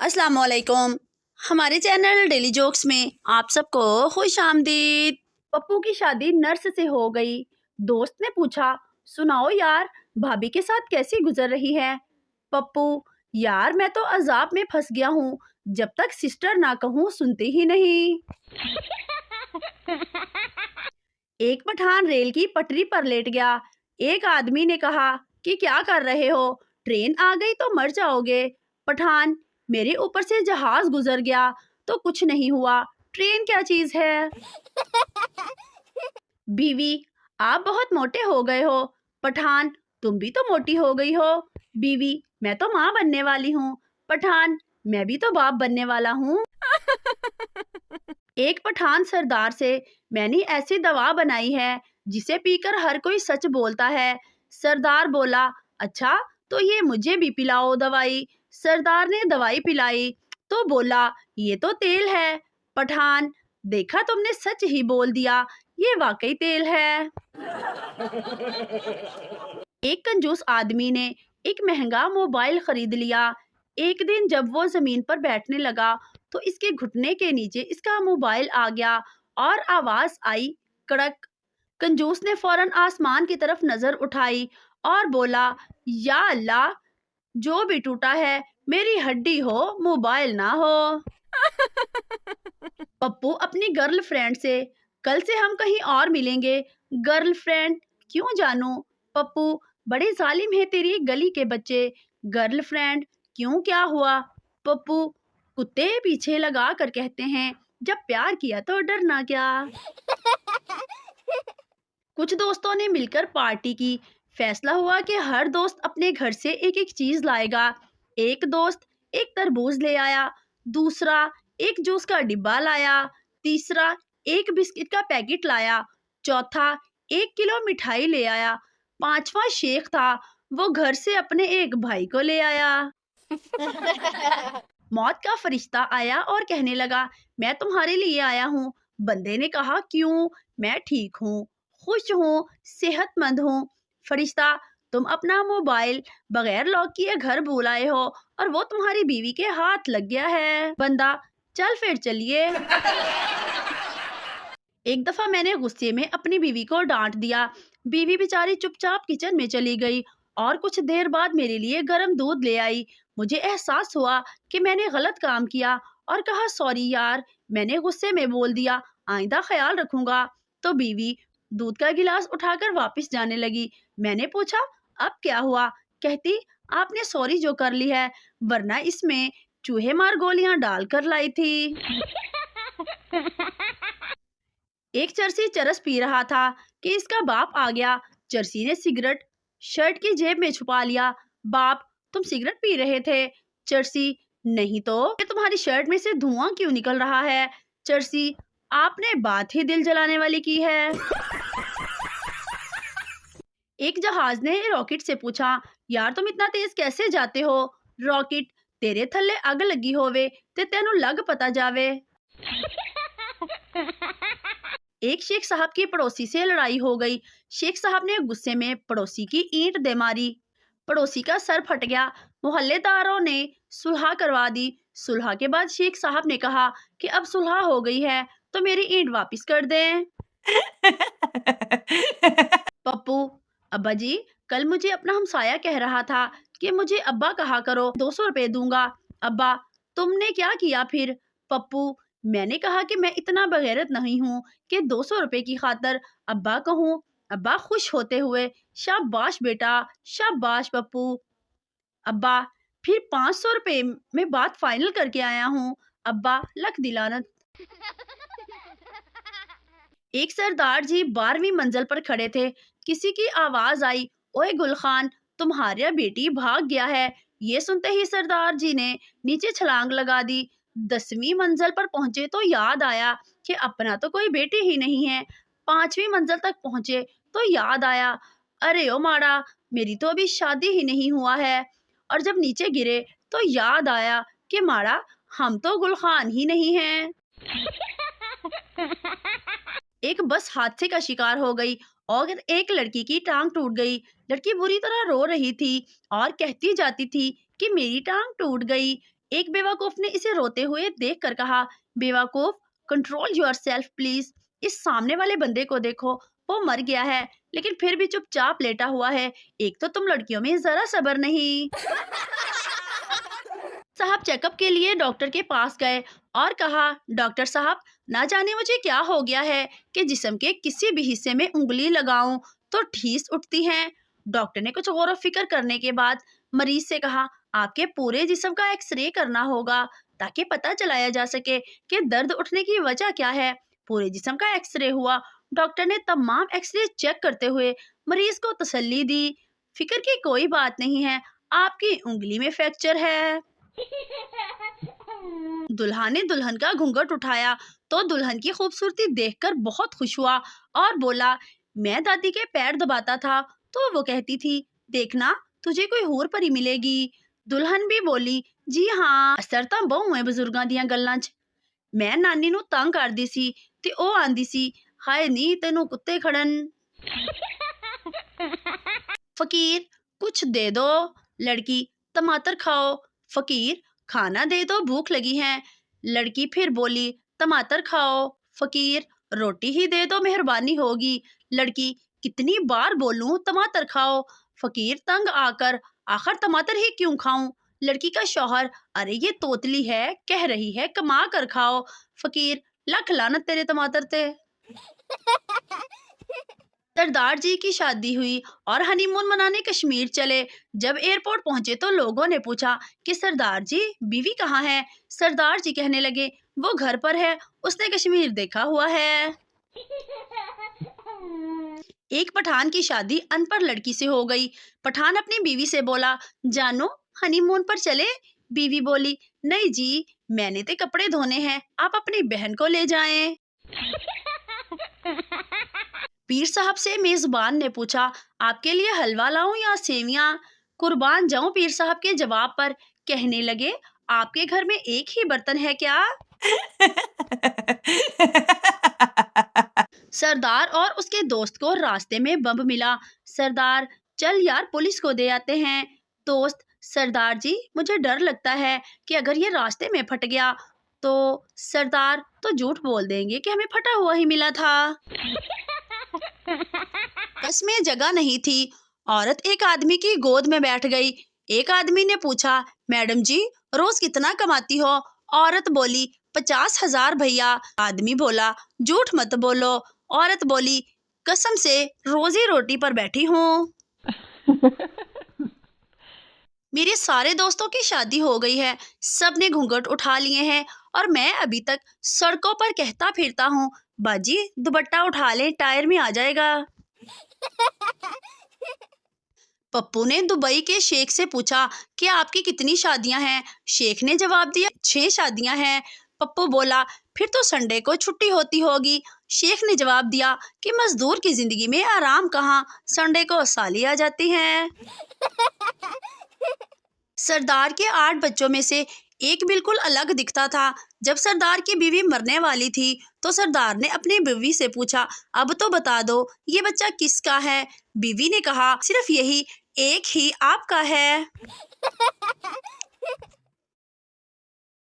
السلام علیکم۔ ہمارے چینل ڈیلی جوکس میں آپ سب کو خوش آمدید۔ پپو کی شادی نرس سے ہو گئی۔ دوست نے پوچھا، سناؤ یار، بھابھی کے ساتھ کیسی گزر رہی ہے؟ پپو، یار میں تو عذاب میں پھنس گیا ہوں، جب تک سسٹر نہ کہوں سنتی ہی نہیں۔ ایک پٹھان ریل کی پٹری پر لیٹ گیا۔ ایک آدمی نے کہا کہ کیا کر رہے ہو؟ ٹرین آ گئی تو مر جاؤ گے۔ پٹھان، میرے اوپر سے جہاز گزر گیا تو کچھ نہیں ہوا، ٹرین کیا چیز ہے؟ بیوی، آپ بہت موٹے ہو گئے ہو۔ پٹھان، تم بھی تو موٹی ہو گئی ہو۔ بیوی، میں تو ماں بننے والی ہوں۔ پٹھان، میں بھی تو باپ بننے والا ہوں۔ ایک پٹھان سردار سے، میں نے ایسی دوا بنائی ہے جسے پی کر ہر کوئی سچ بولتا ہے۔ سردار بولا، اچھا تو یہ مجھے بھی پلاؤ دوائی۔ سردار نے دوائی پلائی تو بولا، یہ تو تیل ہے۔ پٹھان، دیکھا تم نے سچ ہی بول دیا، یہ واقعی تیل ہے۔ ایک کنجوس آدمی نے ایک مہنگا موبائل خرید لیا۔ ایک دن جب وہ زمین پر بیٹھنے لگا تو اس کے گھٹنے کے نیچے اس کا موبائل آ گیا اور آواز آئی، کڑک۔ کنجوس نے فوراً آسمان کی طرف نظر اٹھائی اور بولا، یا اللہ، جو بھی ٹوٹا ہے میری ہڈی ہو، موبائل نہ ہو۔ پپو اپنی گرل فرینڈ سے، کل سے ہم کہیں اور ملیں گے۔ گرل فرینڈ، کیوں جانو؟ پپو، بڑے ظالم ہیں تیری گلی کے بچے۔ گرل فرینڈ، کیوں، کیا ہوا؟ پپو، کتے پیچھے لگا کر کہتے ہیں، جب پیار کیا تو ڈرنا کیا۔ کچھ دوستوں نے مل کر پارٹی کی۔ فیصلہ ہوا کہ ہر دوست اپنے گھر سے ایک ایک چیز لائے گا۔ ایک دوست ایک تربوز لے آیا، دوسرا ایک جوس کا ڈبہ لایا، تیسرا ایک بسکٹ کا پیکٹ لایا، چوتھا 1 کلو مٹھائی لے آیا، پانچواں شیخ تھا، وہ گھر سے اپنے ایک بھائی کو لے آیا۔ موت کا فرشتہ آیا اور کہنے لگا، میں تمہارے لیے آیا ہوں۔ بندے نے کہا، کیوں؟ میں ٹھیک ہوں، خوش ہوں، صحت مند ہوں۔ فرشتہ، تم اپنا موبائل بغیر لاک کیے گھر بھول آئے ہو اور وہ تمہاری بیوی کے ہاتھ لگ گیا ہے۔ بندہ، چل پھر چلیے۔ ایک دفعہ میں نے غصے میں اپنی بیوی کو ڈانٹ دیا۔ بیوی بیچاری چپ چاپ کچن میں چلی گئی اور کچھ دیر بعد میرے لیے گرم دودھ لے آئی۔ مجھے احساس ہوا کہ میں نے غلط کام کیا اور کہا، سوری یار، میں نے غصے میں بول دیا، آئندہ خیال رکھوں گا۔ تو بیوی دودھ کا گلاس اٹھا کر واپس جانے لگی۔ میں نے پوچھا، اب کیا ہوا؟ کہتی، آپ نے سوری جو کر لی ہے، ورنہ اس میں چوہے مار گولیاں ڈال کر لائی تھی۔ ایک چرسی چرس پی رہا تھا کہ اس کا باپ آ گیا۔ چرسی نے سگریٹ شرٹ کی جیب میں چھپا لیا۔ باپ، تم سگریٹ پی رہے تھے؟ چرسی، نہیں تو کہ تمہاری شرٹ میں سے دھواں کیوں نکل رہا ہے؟ چرسی، آپ نے بات ہی دل جلانے والی کی ہے۔ ایک جہاز نے راکٹ سے پوچھا، یار تم اتنا تیز کیسے جاتے ہو؟ راکٹ، تیرے تھلے اگ لگی ہووے تے تینوں لگ پتا جاوے۔ ایک شیخ صاحب کی پڑوسی سے لڑائی ہو گئی۔ شیخ صاحب نے غصے میں پڑوسی کی اینٹ دے ماری، پڑوسی کا سر پھٹ گیا۔ محلے داروں نے صلح کروا دی۔ صلح کے بعد شیخ صاحب نے کہا کہ اب صلح ہو گئی ہے تو میری اینٹ واپس کر دیں۔ پپو، ابا جی، کل مجھے اپنا ہمسایہ کہہ رہا تھا کہ مجھے ابا کہا کرو، 200 روپے دوں گا۔ ابا، تم نے کیا کیا پھر؟ پپو، میں نے کہا کہ میں اتنا بغیرت نہیں ہوں کہ 200 روپے کی خاطر ابا کہوں۔ ابا خوش ہوتے ہوئے، شاباش بیٹا، شاباش پپو۔ ابا، پھر 500 روپے میں بات فائنل کر کے آیا ہوں۔ ابا، لکھ دی لعنت۔ ایک سردار جی 12ویں منزل پر کھڑے تھے۔ کسی کی آواز آئی، اوئے گل خان، تمہارا بیٹی بھاگ گیا ہے۔ یہ سنتے ہی سردار جی نے نیچے چھلانگ لگا دی۔ 10ویں منزل پر پہنچے تو یاد آیا کہ اپنا تو کوئی بیٹی ہی نہیں ہے۔ 5ویں منزل تک پہنچے تو یاد آیا، ارے او ماڑا، میری تو ابھی شادی ہی نہیں ہوا ہے۔ اور جب نیچے گرے تو یاد آیا کہ ماڑا، ہم تو گل خان ہی نہیں ہیں۔ ایک بس حادثے کا شکار ہو گئی اور ایک لڑکی کی ٹانگ ٹوٹ گئی۔ لڑکی بری طرح رو رہی تھی اور کہتی جاتی تھی کہ میری ٹانگ ٹوٹ گئی۔ ایک بیوقوف نے اسے روتے ہوئے دیکھ کر کہا، بیوقوف کنٹرول یور سیلف پلیز، اس سامنے والے بندے کو دیکھو، وہ مر گیا ہے لیکن پھر بھی چپ چاپ لیٹا ہوا ہے، ایک تو تم لڑکیوں میں ذرا صبر نہیں۔ صاحب چیک اپ کے لیے ڈاکٹر کے پاس گئے اور کہا، ڈاکٹر صاحب نہ جانے مجھے کیا ہو گیا ہے کہ جسم کے کسی بھی حصے میں انگلی لگاؤں تو ٹھیس اٹھتی ہیں۔ ڈاکٹر نے کچھ غور و فکر کرنے کے بعد مریض سے کہا، آپ کے پورے جسم کا ایکس رے کرنا ہوگا تاکہ پتہ چلایا جا سکے کہ درد اٹھنے کی وجہ کیا ہے۔ پورے جسم کا ایکس رے ہوا۔ ڈاکٹر نے تمام ایکس رے چیک کرتے ہوئے مریض کو تسلی دی، فکر کی کوئی بات نہیں ہے، آپ کی انگلی میں فریکچر ہے۔ دلہا نے دلہن کا گھونگھٹ اٹھایا تو دلہن کی خوبصورتی دیکھ کر بہت خوش ہوا اور بولا، میں دادی کے پیر دباتا تھا تو وہ کہتی تھی، دیکھنا تجھے کوئی حور پری ملے گی۔ دلہن بھی بولی، جی ہاں، اثر ਤਾਂ ਬਹੁ بزرگاں ਦੀਆਂ ਗੱਲਾਂ 'ਚ ਮੈਂ ਨਾਨੀ ਨੂੰ ਤੰਗ ਕਰਦੀ ਸੀ ਤੇ ਉਹ ਆਂਦੀ ਸੀ, ਹਾਏ ਨੀ ਤੈਨੂੰ ਕੁੱਤੇ ਖੜਨ। فقیر کچھ دے دو، لڑکی ٹماٹر کھاؤ۔ فقیر کھانا دے دو، بھوک لگی ہے۔ لڑکی پھر بولی، ٹماٹر کھاؤ۔ فقیر روٹی ہی دے دو، مہربانی ہوگی۔ لڑکی کتنی بار بولوں ٹماٹر کھاؤ۔ فقیر تنگ آ کر، آخر ٹماٹر ہی کیوں کھاؤں؟ لڑکی کا شوہر، ارے یہ توتلی ہے، کہہ رہی ہے کما کر کھاؤ۔ فقیر لکھ لعنت تیرے ٹماٹر تے۔ سردار جی کی شادی ہوئی اور ہنی مون منانے کشمیر چلے۔ جب ایئرپورٹ پہنچے تو لوگوں نے پوچھا کہ سردار جی بیوی کہاں ہے؟ سردار جی کہنے لگے، وہ گھر پر ہے، اس نے کشمیر دیکھا ہوا ہے۔ ایک پٹھان کی شادی ان پڑھ لڑکی سے ہو گئی۔ پٹھان اپنی بیوی سے بولا، جانو ہنی مون پر چلے؟ بیوی بولی، نہیں جی، میں نے تو کپڑے دھونے ہیں، آپ اپنی بہن کو لے جائیں۔ پیر صاحب سے میزبان نے پوچھا، آپ کے لیے حلوہ لاؤں یا سیویاں؟ قربان جاؤں پیر صاحب کے جواب پر، کہنے لگے، آپ کے گھر میں ایک ہی برتن ہے کیا؟ سردار اور اس کے دوست کو راستے میں بم ملا۔ سردار، چل یار پولیس کو دے آتے ہیں۔ دوست، سردار جی مجھے ڈر لگتا ہے کہ اگر یہ راستے میں پھٹ گیا تو۔ سردار، تو جھوٹ بول دیں گے کہ ہمیں پھٹا ہوا ہی ملا تھا۔ بس میں جگہ نہیں تھی، عورت ایک آدمی کی گود میں بیٹھ گئی۔ ایک آدمی نے پوچھا، میڈم جی روز کتنا کماتی ہو؟ عورت بولی، 50,000 بھیا۔ آدمی بولا، جھوٹ مت بولو۔ عورت بولی، قسم سے روزی روٹی پر بیٹھی ہوں۔ میرے سارے دوستوں کی شادی ہو گئی ہے، سب نے گھونگھٹ اٹھا لیے ہیں اور میں ابھی تک سڑکوں پر کہتا پھرتا ہوں، باجی دوپٹہ اٹھا لیں، ٹائر میں آ جائے گا۔ پپو نے دبئی کے شیخ سے پوچھا کہ آپ کی کتنی شادیاں ہیں؟ شیخ نے جواب دیا، 6 شادیاں ہیں۔ پپو بولا، پھر تو سنڈے کو چھٹی ہوتی ہوگی۔ شیخ نے جواب دیا کہ مزدور کی زندگی میں آرام کہاں، سنڈے کو سالی آ جاتی ہے۔ سردار کے 8 بچوں میں سے ایک بالکل الگ دکھتا تھا۔ جب سردار کی بیوی مرنے والی تھی تو سردار نے اپنی بیوی سے پوچھا، اب تو بتا دو یہ بچہ کس کا ہے؟ بیوی نے کہا، صرف یہی ایک ہی آپ کا ہے۔